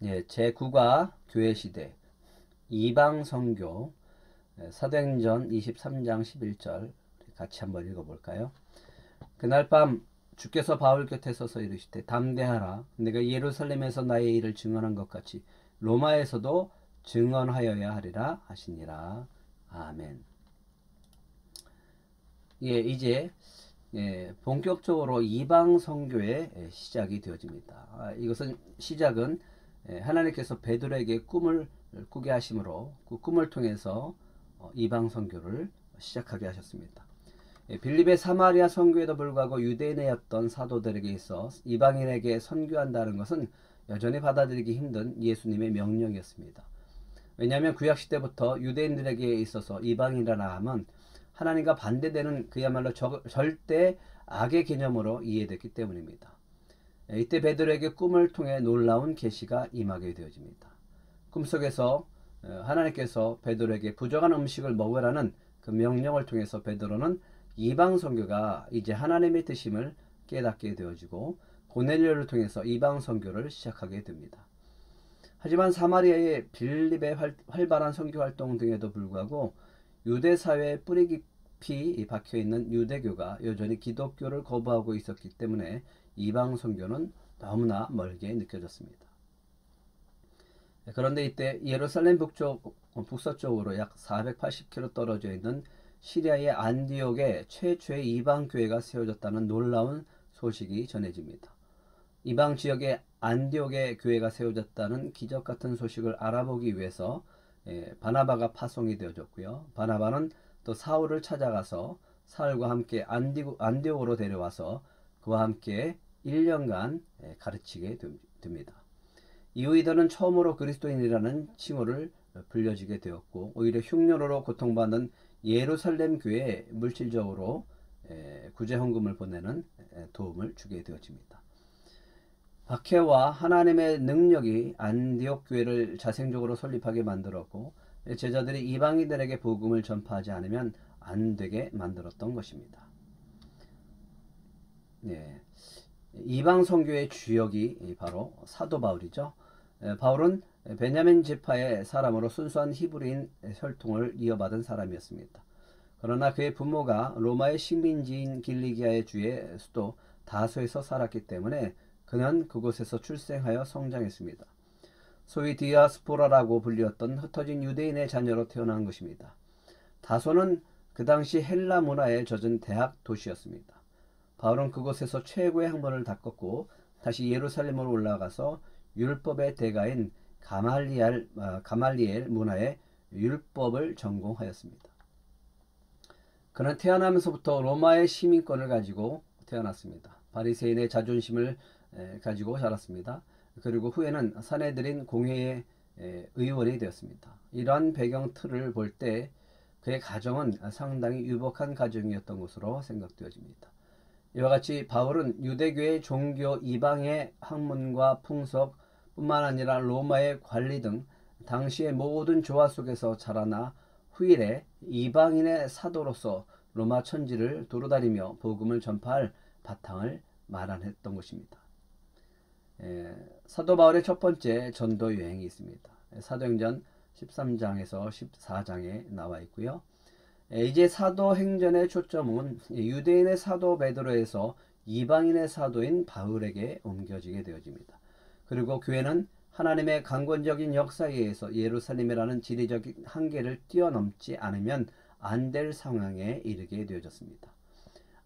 예, 제9가 교회시대 이방 선교 사도행전 23장 11절 같이 한번 읽어볼까요? 그날 밤 주께서 바울 곁에 서서 이르시되 담대하라 내가 예루살렘에서 나의 일을 증언한 것 같이 로마에서도 증언하여야 하리라 하시니라. 아멘. 예, 이제 본격적으로 이방 선교의 시작이 되어집니다. 이것은 시작은 하나님께서 베드로에게 꿈을 꾸게 하심으로 그 꿈을 통해서 이방 선교를 시작하게 하셨습니다. 빌립의 사마리아 선교에도 불구하고 유대인이었던 사도들에게 있어 이방인에게 선교한다는 것은 여전히 받아들이기 힘든 예수님의 명령이었습니다. 왜냐하면 구약시대부터 유대인들에게 있어서 이방인이라 하면 하나님과 반대되는 그야말로 절대 악의 개념으로 이해됐기 때문입니다. 이때 베드로에게 꿈을 통해 놀라운 계시가 임하게 되어집니다. 꿈속에서 하나님께서 베드로에게 부정한 음식을 먹으라는 그 명령을 통해서 베드로는 이방 선교가 이제 하나님의 뜻임을 깨닫게 되어지고 고넬료를 통해서 이방 선교를 시작하게 됩니다. 하지만 사마리아의 빌립의 활발한 선교 활동 등에도 불구하고 유대 사회에 뿌리 깊이 박혀있는 유대교가 여전히 기독교를 거부하고 있었기 때문에 이방 선교는 너무나 멀게 느껴졌습니다. 그런데 이때 예루살렘 북서쪽으로 약 480km 떨어져 있는 시리아의 안디옥에 최초의 이방 교회가 세워졌다는 놀라운 소식이 전해집니다. 이방 지역에 안디옥의 교회가 세워졌다는 기적 같은 소식을 알아보기 위해서 바나바가 파송이 되어졌고요. 바나바는 또 사울을 찾아가서 사울과 함께 안디옥으로 데려와서 그와 함께 1년간 가르치게 됩니다. 이후 이들은 처음으로 그리스도인이라는 칭호를 불려지게 되었고 오히려 흉년으로 고통받는 예루살렘 교회에 물질적으로 구제 헌금을 보내는 도움을 주게 되어집니다. 박해와 하나님의 능력이 안디옥 교회를 자생적으로 설립하게 만들었고 제자들이 이방인들에게 복음을 전파하지 않으면 안 되게 만들었던 것입니다. 네. 이방 선교의 주역이 바로 사도 바울이죠. 바울은 베냐민 지파의 사람으로 순수한 히브리인 혈통을 이어받은 사람이었습니다. 그러나 그의 부모가 로마의 식민지인 길리기아의 주의 수도 다소에서 살았기 때문에 그는 그곳에서 출생하여 성장했습니다. 소위 디아스포라라고 불리었던 흩어진 유대인의 자녀로 태어난 것입니다. 다소는 그 당시 헬라 문화에 젖은 대학 도시였습니다. 바울은 그곳에서 최고의 학문을 닦았고 다시 예루살렘으로 올라가서 율법의 대가인 가말리엘 문화의 율법을 전공하였습니다. 그는 태어나면서부터 로마의 시민권을 가지고 태어났습니다. 바리새인의 자존심을 가지고 자랐습니다. 그리고 후에는 사내들인 공회의 의원이 되었습니다. 이러한 배경 틀을 볼 때 그의 가정은 상당히 유복한 가정이었던 것으로 생각되어집니다. 이와 같이 바울은 유대교의 종교 이방의 학문과 풍속 뿐만 아니라 로마의 관리 등 당시의 모든 조화 속에서 자라나 후일에 이방인의 사도로서 로마 천지를 도로다니며 복음을 전파할 바탕을 마련했던 것입니다. 사도 바울의 첫 번째 전도 여행이 있습니다. 사도행전 13장에서 14장에 나와 있고요. 이제 사도행전의 초점은 유대인의 사도 베드로에서 이방인의 사도인 바울에게 옮겨지게 되어집니다. 그리고 교회는 하나님의 강권적인 역사에 의해서 예루살렘이라는 지리적인 한계를 뛰어넘지 않으면 안 될 상황에 이르게 되어졌습니다.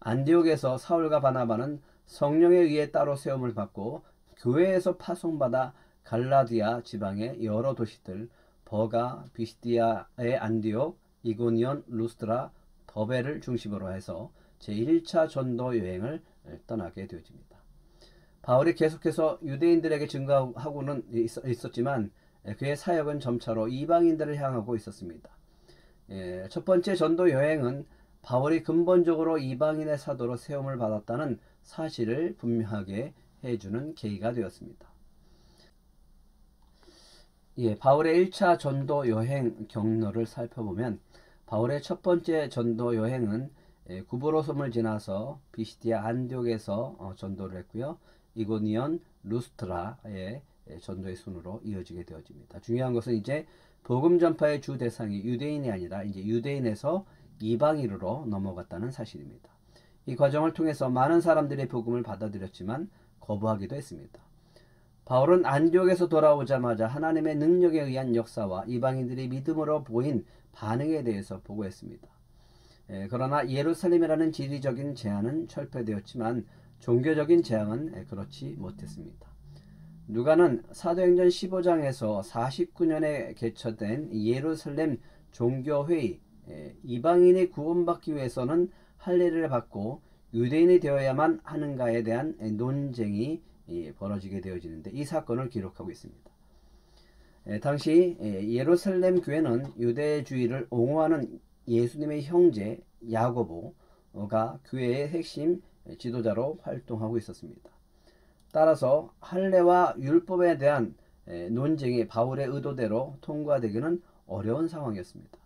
안디옥에서 사울과 바나바는 성령에 의해 따로 세움을 받고 교회에서 파송받아 갈라디아 지방의 여러 도시들 버가, 비시디아의 안디옥, 이고니온, 루스드라, 더베를 중심으로 해서 제1차 전도 여행을 떠나게 되어집니다. 바울이 계속해서 유대인들에게 증거하고는 있었지만 그의 사역은 점차로 이방인들을 향하고 있었습니다. 첫 번째 전도 여행은 바울이 근본적으로 이방인의 사도로 세움을 받았다는 사실을 분명하게 해주는 계기가 되었습니다. 바울의 1차 전도 여행 경로를 살펴보면 바울의 첫 번째 전도 여행은 구브로 섬을 지나서 비시디아 안디옥에서 전도를 했고요. 이고니온 루스트라에 전도의 순으로 이어지게 되어집니다. 중요한 것은 이제 복음 전파의 주 대상이 유대인이 아니라 이제 유대인에서 이방인으로 넘어갔다는 사실입니다. 이 과정을 통해서 많은 사람들이 복음을 받아들였지만 거부하기도 했습니다. 바울은 안디옥에서 돌아오자마자 하나님의 능력에 의한 역사와 이방인들이 믿음으로 보인 반응에 대해서 보고했습니다. 그러나 예루살렘이라는 지리적인 제한은 철폐되었지만 종교적인 제한은 그렇지 못했습니다. 누가는 사도행전 15장에서 49년에 개최된 예루살렘 종교회의, 이방인이 구원받기 위해서는 할례를 받고 유대인이 되어야만 하는가에 대한 논쟁이 벌어지게 되어지는데 이 사건을 기록하고 있습니다. 당시 예루살렘 교회는 유대주의를 옹호하는 예수님의 형제 야고보가 교회의 핵심 지도자로 활동하고 있었습니다. 따라서 할례와 율법에 대한 논쟁이 바울의 의도대로 통과되기는 어려운 상황이었습니다.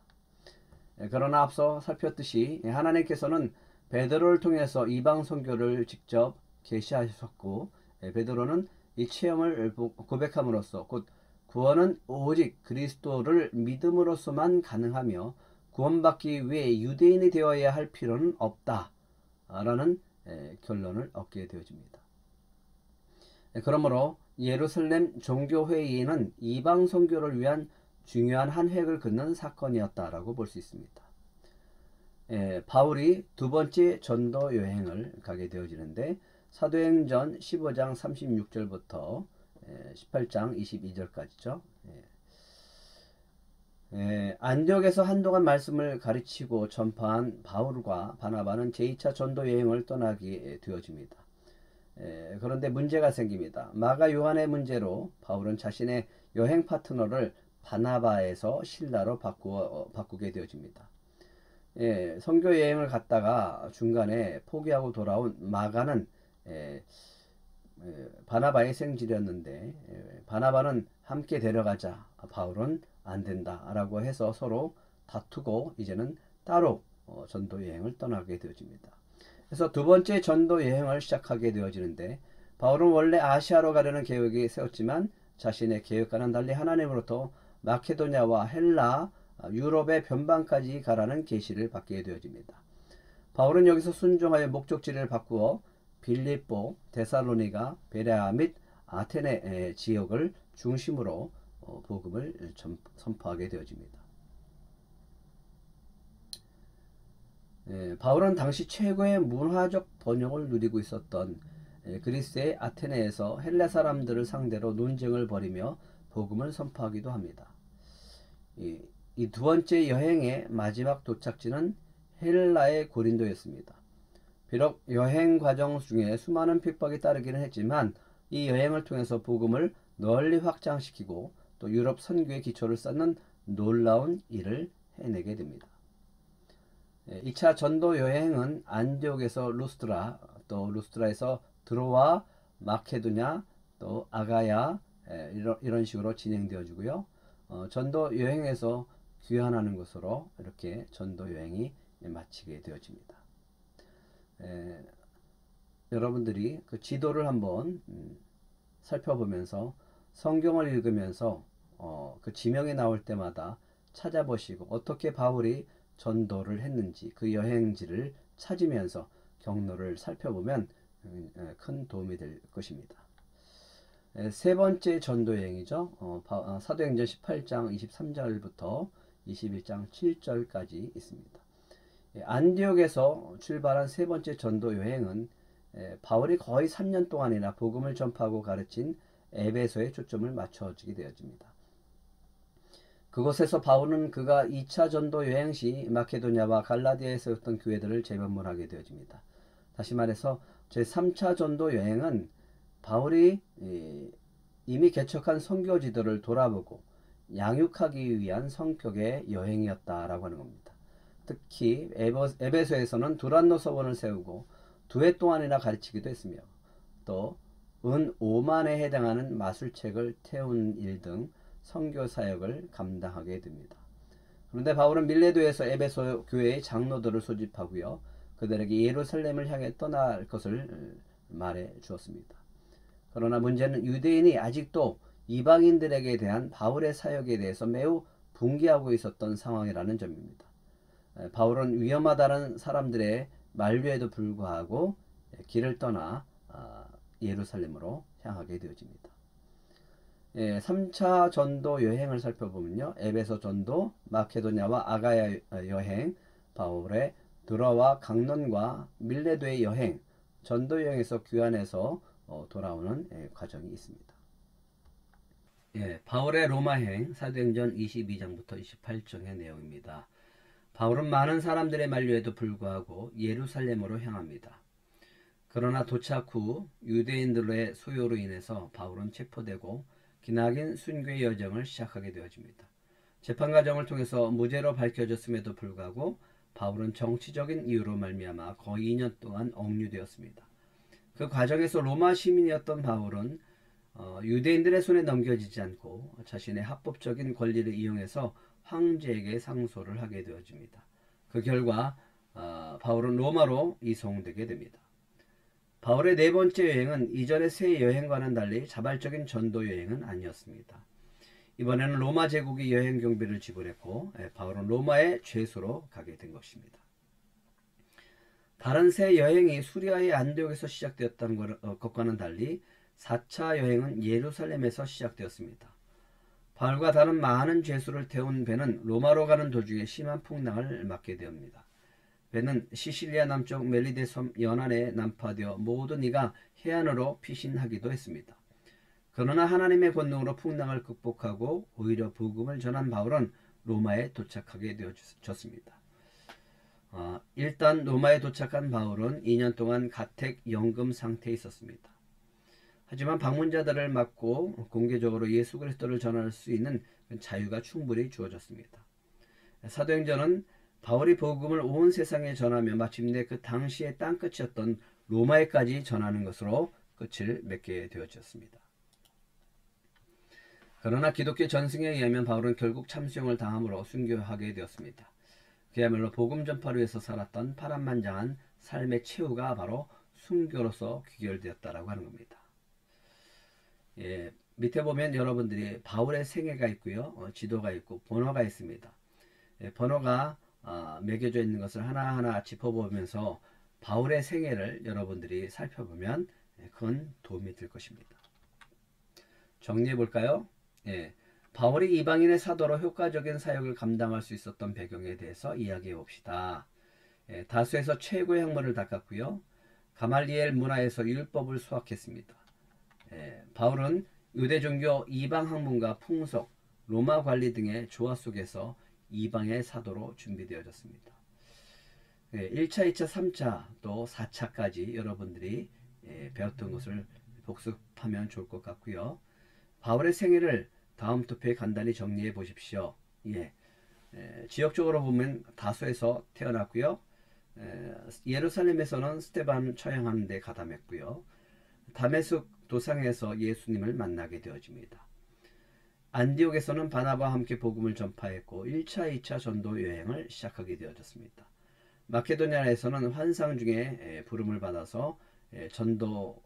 그러나 앞서 살폈듯이 하나님께서는 베드로를 통해서 이방 선교를 직접 계시하셨고 베드로는 이 체험을 고백함으로써 곧 구원은 오직 그리스도를 믿음으로서만 가능하며 구원받기 위해 유대인이 되어야 할 필요는 없다라는 결론을 얻게 되어집니다. 그러므로 예루살렘 종교회의는 이방 선교를 위한 중요한 한 획을 긋는 사건이었다라고 볼 수 있습니다. 바울이 두 번째 전도 여행을 가게 되어지는데 사도행전 15장 36절부터 18장 22절까지죠. 안디옥에서 한동안 말씀을 가르치고 전파한 바울과 바나바는 제2차 전도 여행을 떠나게 되어집니다. 그런데 문제가 생깁니다. 마가 요한의 문제로 바울은 자신의 여행 파트너를 바나바에서 실라로 바꾸게 되어집니다. 선교 여행을 갔다가 중간에 포기하고 돌아온 마가는 바나바의 생질이었는데 바나바는 함께 데려가자, 바울은 안 된다 라고 해서 서로 다투고 이제는 따로 전도 여행을 떠나게 되어집니다. 그래서 두 번째 전도 여행을 시작하게 되어지는데 바울은 원래 아시아로 가려는 계획이 세웠지만 자신의 계획과는 달리 하나님으로부터 마케도냐와 헬라, 유럽의 변방까지 가라는 계시를 받게 되어집니다. 바울은 여기서 순종하여 목적지를 바꾸어 빌립보, 데살로니가, 베레아 및 아테네 지역을 중심으로 복음을 선포하게 되어집니다. 바울은 당시 최고의 문화적 번영을 누리고 있었던 그리스의 아테네에서 헬라 사람들을 상대로 논쟁을 벌이며 복음을 선포하기도 합니다. 이 두 번째 여행의 마지막 도착지는 헬라의 고린도였습니다. 비록 여행 과정 중에 수많은 핍박이 따르기는 했지만 이 여행을 통해서 복음을 널리 확장시키고 또 유럽 선교의 기초를 쌓는 놀라운 일을 해내게 됩니다. 2차 전도 여행은 안디옥에서 루스드라, 또 루스드라에서 드로아, 마케도냐, 또 아가야 이런 식으로 진행되어지고요. 전도 여행에서 귀환하는 것으로 이렇게 전도 여행이 마치게 되어집니다. 여러분들이 그 지도를 한번 살펴보면서 성경을 읽으면서 그 지명이 나올 때마다 찾아보시고 어떻게 바울이 전도를 했는지 그 여행지를 찾으면서 경로를 살펴보면 큰 도움이 될 것입니다. 세 번째 전도 여행이죠. 사도행전 18장 23절부터 21장 7절까지 있습니다. 안디옥에서 출발한 세 번째 전도 여행은 바울이 거의 3년 동안이나 복음을 전파하고 가르친 에베소에 초점을 맞춰지게 되어집니다. 그곳에서 바울은 그가 2차 전도 여행 시 마케도냐와 갈라디아에 세웠던 교회들을 재방문하게 되어집니다. 다시 말해서 제3차 전도 여행은 바울이 이미 개척한 선교지들을 돌아보고 양육하기 위한 성격의 여행이었다라고 하는 겁니다. 특히 에베소에서는 두란노 서원을 세우고 2해 동안이나 가르치기도 했으며 또 은 5만에 해당하는 마술책을 태운 일 등 선교 사역을 감당하게 됩니다. 그런데 바울은 밀레도에서 에베소 교회의 장로들을 소집하고요. 그들에게 예루살렘을 향해 떠날 것을 말해 주었습니다. 그러나 문제는 유대인이 아직도 이방인들에게 대한 바울의 사역에 대해서 매우 분개하고 있었던 상황이라는 점입니다. 바울은 위험하다는 사람들의 만류에도 불구하고 길을 떠나 예루살렘으로 향하게 되어집니다. 3차 전도 여행을 살펴보면요. 에베소 전도, 마케도냐와 아가야 여행, 바울의 드라와 강론과 밀레도의 여행, 전도 여행에서 귀환해서 돌아오는 과정이 있습니다. 바울의 로마행 사도행전 22장부터 28장의 내용입니다. 바울은 많은 사람들의 만류에도 불구하고 예루살렘으로 향합니다. 그러나 도착 후 유대인들의 소요로 인해서 바울은 체포되고 기나긴 순교의 여정을 시작하게 되어집니다. 재판 과정을 통해서 무죄로 밝혀졌음에도 불구하고 바울은 정치적인 이유로 말미암아 거의 2년 동안 억류되었습니다. 그 과정에서 로마 시민이었던 바울은 유대인들의 손에 넘겨지지 않고 자신의 합법적인 권리를 이용해서 황제에게 상소를 하게 되어집니다. 그 결과 바울은 로마로 이송되게 됩니다. 바울의 네 번째 여행은 이전의 세 여행과는 달리 자발적인 전도 여행은 아니었습니다. 이번에는 로마 제국이 여행 경비를 지불했고 바울은 로마의 죄수로 가게 된 것입니다. 다른 세 여행이 수리아의 안디옥에서 시작되었다는 것과는 달리 4차 여행은 예루살렘에서 시작되었습니다. 바울과 다른 많은 죄수를 태운 배는 로마로 가는 도중에 심한 풍랑을 맞게 됩니다. 배는 시실리아 남쪽 멜리데 섬 연안에 난파되어 모든 이가 해안으로 피신하기도 했습니다. 그러나 하나님의 권능으로 풍랑을 극복하고 오히려 복음을 전한 바울은 로마에 도착하게 되어졌습니다. 일단 로마에 도착한 바울은 2년 동안 가택 연금 상태에 있었습니다. 하지만 방문자들을 막고 공개적으로 예수 그리스도를 전할 수 있는 자유가 충분히 주어졌습니다. 사도행전은 바울이 복음을 온 세상에 전하며 마침내 그 당시의 땅끝이었던 로마에까지 전하는 것으로 끝을 맺게 되어졌습니다. 그러나 기독교 전승에 의하면 바울은 결국 참수형을 당함으로 순교하게 되었습니다. 그야말로 복음 전파를 위해서 살았던 파란만장한 삶의 최후가 바로 순교로서 귀결되었다라고 하는 겁니다. 밑에 보면 여러분들이 바울의 생애가 있고요. 지도가 있고 번호가 있습니다. 번호가 매겨져 있는 것을 하나하나 짚어보면서 바울의 생애를 여러분들이 살펴보면 큰 도움이 될 것입니다. 정리해 볼까요? 바울이 이방인의 사도로 효과적인 사역을 감당할 수 있었던 배경에 대해서 이야기해 봅시다. 다수에서 최고의 학문을 닦았고요. 가말리엘 문화에서 율법을 수학했습니다. 바울은 유대 종교 이방 학문과 풍속, 로마 관리 등의 조화 속에서 이방의 사도로 준비되어졌습니다. 1차, 2차, 3차 또 4차까지 여러분들이 배웠던 것을 복습하면 좋을 것 같고요. 바울의 생애를 다음 투표에 간단히 정리해 보십시오. 지역적으로 보면 다소에서 태어났고요. 예루살렘에서는 스데반 처형하는 데 가담했고요. 다메섹 도상에서 예수님을 만나게 되어집니다. 안디옥에서는 바나바와 함께 복음을 전파했고 1차, 2차 전도 여행을 시작하게 되어졌습니다. 마케도니아에서는 환상 중에 부름을 받아서 전도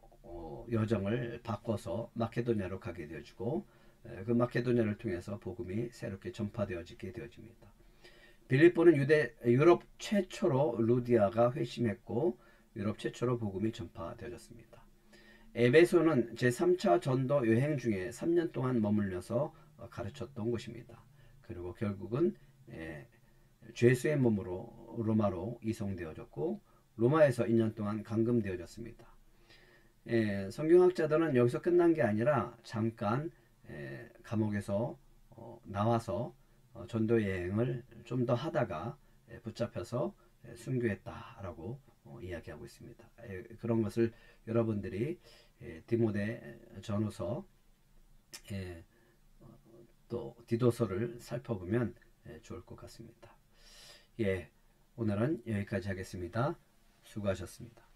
여정을 바꿔서 마케도니아로 가게 되어지고 그 마케도니아를 통해서 복음이 새롭게 전파되어지게 되어집니다. 빌립보는 유럽 최초로 루디아가 회심했고 유럽 최초로 복음이 전파되어졌습니다. 에베소는 제3차 전도 여행 중에 3년 동안 머물러서 가르쳤던 곳입니다. 그리고 결국은 죄수의 몸으로 로마로 이송되어졌고 로마에서 2년 동안 감금되어졌습니다. 성경학자들은 여기서 끝난 게 아니라 잠깐 감옥에서 나와서 전도 여행을 좀 더 하다가 붙잡혀서 순교했다라고 이야기하고 있습니다. 그런 것을 여러분들이 디모데 전후서 또 디도서를 살펴보면 좋을 것 같습니다. 오늘은 여기까지 하겠습니다. 수고하셨습니다.